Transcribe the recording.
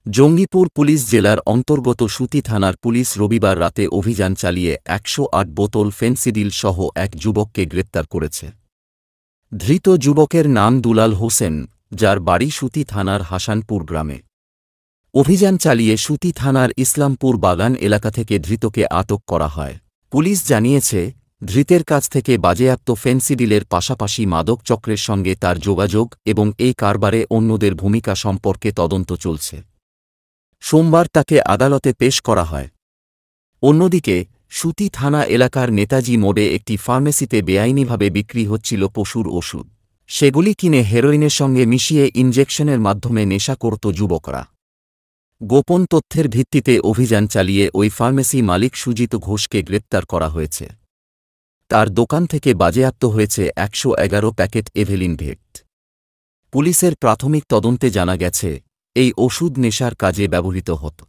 Jangipur police জেলার অন্তর্গত সুতি থানার পুলিশ রবিবার রাতে অভিযান চালিয়ে ১০৮ বোতল ফেনসিডিল সহ এক যুবককে গ্রেপ্তার করেছে। ধৃত যুবকের নাম দুলাল হোসেন, যার বাড়ি সুতি থানার হাসানপুর গ্রামে। অভিযান চালিয়ে সুতি থানার ইসলামপুর বাগান এলাকা থেকে ধৃতকে আটক করা হয়। পুলিশ জানিয়েছে, ধৃতের কাছ থেকে বাজেয়াপ্ত ফেনসিডিলের পাশাপাশি মাদক চক্রের সঙ্গে তার যোগাযোগ এবং এই কারবারে অন্যদের ভূমিকা সম্পর্কে তদন্ত চলছে। সোমবার তাকে আদালতে পেশ করা হয়। অন্যদিকে সুতি থানা এলাকার নেতাজি মোড়ে একটি ফার্মেসিতে বেআইনিভাবে বিক্রি হচ্ছিল পশুর ওষুধ। সেগুলি কিনে হেরোইনের সঙ্গে মিশিয়ে ইনজেকশনের মাধ্যমে নেশা করত যুবকরা। গোপন তথ্যের ভিত্তিতে অভিযান চালিয়ে ওই ফার্মেসি মালিক সুজিত ঘোষকে গ্রেপ্তার করা হয়েছে। তার দোকান থেকে বাজেয়াপ্ত হয়েছে ১১১ প্যাকেট এভেলিন ভেট। পুলিশের প্রাথমিক তদন্তে জানা গেছে, এই ওষুধ নেশার কাজে ব্যবহৃত হতো।